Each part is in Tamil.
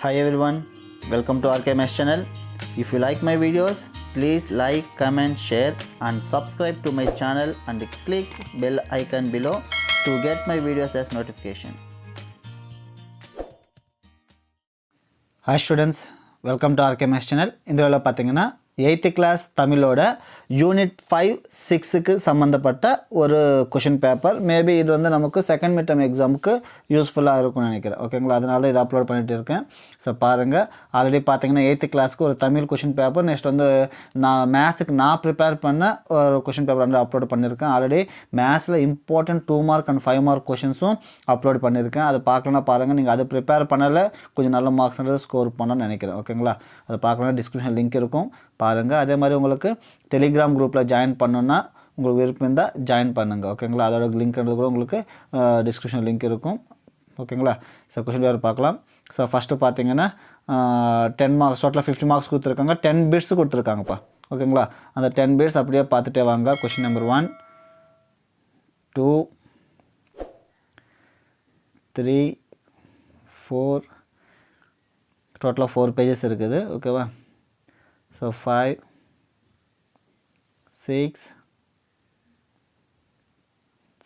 Hi everyone, welcome to RKMS channel. If you like my videos, please like, comment, share and subscribe to my channel and click bell icon below to get my videos as notification. Hi students, welcome to RKMS channel. இந்த வீடியோல பாத்தீங்கன்னா 8th class தமிழோட யூனிட் 5 6க்கு சம்பந்தப்பட்ட ஒரு क्वेश्चन பேப்பர். மேபி இது வந்து நமக்கு செகண்ட் மிட் டர்ம் எக்ஸாமுக்கு யூஸ்ஃபுல்லா இருக்கும்னு நினைக்கிறேன். ஓகேங்களா? அதனால தான் இத அப்லோட் பண்ணிட்டு இருக்கேன். சோ பாருங்க, ஆல்ரெடி பாத்தீங்கன்னா 8th classக்கு ஒரு தமிழ் क्वेश्चन பேப்பர், நெக்ஸ்ட் வந்து நான் மேத்ஸ்க்கு நான் ப்ரிப்பேர் பண்ண ஒரு क्वेश्चन பேப்பர் வந்து அப்லோட் பண்ணிருக்கேன். ஆல்ரெடி மேத்ஸ்ல இம்பார்ட்டன்ட் 2 மார்க் அண்ட் 5 மார்க் क्वेश्चंसும் அப்லோட் பண்ணிருக்கேன். அது பார்க்கலனா பாருங்க. நீங்க அது ப்ரிப்பேர் பண்ணல கொஞ்சம் நல்ல மார்க்ஸ் ஸ்கோர் பண்ணனும்னு நினைக்கிறேன். ஓகேங்களா? அது பார்க்கலனா டிஸ்கிரிப்ஷன் லிங்க் இருக்கும், பாருங்க. அதே மாதிரி உங்களுக்கு டெலிகிராம் குரூப்ல ஜாயின் பண்ணனும்னா உங்களுக்கு விருப்பம் இருந்தா ஜாயின் பண்ணுங்க. ஓகேங்களா? அதோட லிங்க் கூட உங்களுக்கு டிஸ்கிரிப்ஷன் லிங்க் இருக்கும். ஓகேங்களா? சோ क्वेश्चन பேப்பர் பார்க்கலாம். சோ ஃபர்ஸ்ட் பாத்தீங்கன்னா 10 மார்க்ஸ், டோட்டலா 50 மார்க்ஸ் கொடுத்திருக்காங்க. 10 பிட்ஸ் கொடுத்திருக்காங்கப்பா. ஓகேங்களா? அந்த 10 பிட்ஸ் அப்படியே பார்த்துட்டே வாங்க. क्वेश्चन நம்பர் 1 2 3 4 டோட்டலா 4 பேजेस இருக்குது. ஓகேவா? So 5 6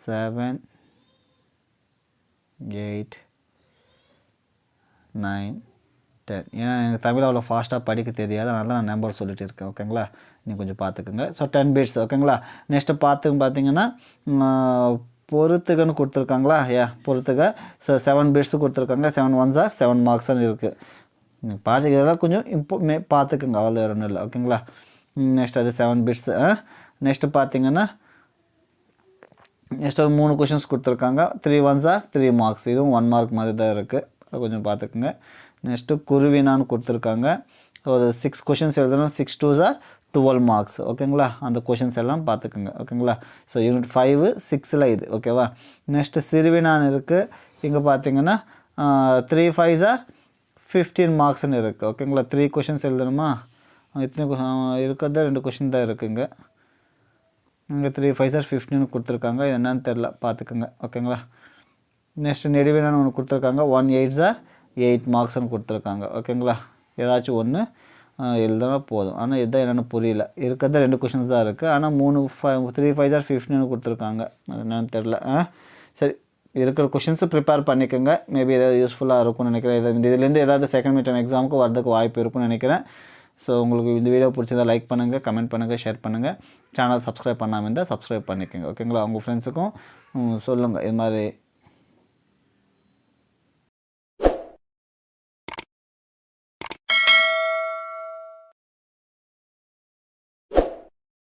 7 8 9 10. ஏன்னா எனக்கு தமிழ் அவ்வளோ ஃபாஸ்ட்டாக படிக்க தெரியாது, அதனால தான் நான் நம்பர் சொல்லிட்டு இருக்கேன். ஓகேங்களா? நீங்கள் கொஞ்சம் பார்த்துக்குங்க. So 10 bits. ஓகேங்களா? நெக்ஸ்ட் பார்த்தீங்கன்னா பொறுத்துகன்னு கொடுத்துருக்காங்களா? பொறுத்துக. ஸோ 7 பிட்ஸ் கொடுத்துருக்காங்க. 7 1s are 7 மார்க்ஸ்னு இருக்குது. இதெல்லாம் கொஞ்சம் பார்த்துக்குங்க, அவ்வளோ வேறு ஒன்றும் இல்லை. ஓகேங்களா? நெக்ஸ்ட் அது 7 பிட்ஸ். நெக்ஸ்ட் பார்த்தீங்கன்னா நெக்ஸ்ட் ஒரு 3 क्वेश्चंस கொடுத்துருக்காங்க. 3 1s are 3 மார்க்ஸ். இதுவும் 1 மார்க் மாதிரி தான் இருக்குது, அது கொஞ்சம் பார்த்துக்குங்க. நெக்ஸ்ட் குருவினான்னு கொடுத்துருக்காங்க. ஒரு 6 क्वेश्चंस எழுதணும். 6 2s are 12 மார்க்ஸ். ஓகேங்களா? அந்த क्वेश्चंस எல்லாம் பார்த்துக்குங்க. ஓகேங்களா? ஸோ யூனிட் 5 6ல் இது. ஓகேவா? நெக்ஸ்ட் சிறுவினான் இருக்குது. இங்கே பார்த்தீங்கன்னா 3 5s are 15 மார்க்ஸ்னு இருக்குது. ஓகேங்களா? 3 क्वेश्चंस எழுதணுமா? இத்தனை இருக்கிறது 2 क्वेश्चन தான் இருக்குங்க. இங்கே 3 5s are 15 கொடுத்துருக்காங்க. இது என்னன்னு தெரியல, பார்த்துக்குங்க. ஓகேங்களா? நெக்ஸ்ட் நெடுவினான்னு ஒன்று கொடுத்துருக்காங்க. 1 8s are 8 மார்க்ஸ்னு கொடுத்துருக்காங்க. ஓகேங்களா? ஏதாச்சும் ஒன்று எழுதுனா போதும். ஆனால் இதுதான் என்னென்னு புரியல. இருக்கிறது 2 क्वेश्चंस தான் இருக்குது, ஆனால் 3 5s are 15 கொடுத்துருக்காங்க. அது என்னன்னு தெரியல. சரி, இருக்கிற क्वेश्चंस ப்ரிப்பேர் பண்ணிக்கோங்க. மேபி ஏதாவது யூஸ்ஃபுல்லாக இருக்கும்னு நினைக்கிறேன். இதுலேருந்து ஏதாவது செகண்ட் மிட் டர்ம் எக்ஸாமுக்கு வரதுக்கு வாய்ப்பு இருக்கும்னு நினைக்கிறேன். ஸோ உங்களுக்கு இந்த வீடியோ பிடிச்சதா லைக் பண்ணுங்கள், கமெண்ட் பண்ணுங்கள், ஷேர் பண்ணுங்கள். சேனல் சப்ஸ்கிரைப் பண்ணாமல் இருந்தால் சப்ஸ்கிரைப் பண்ணிக்கோங்க. ஓகேங்களா? உங்கள் ஃப்ரெண்ட்ஸுக்கும் சொல்லுங்கள், இது மாதிரி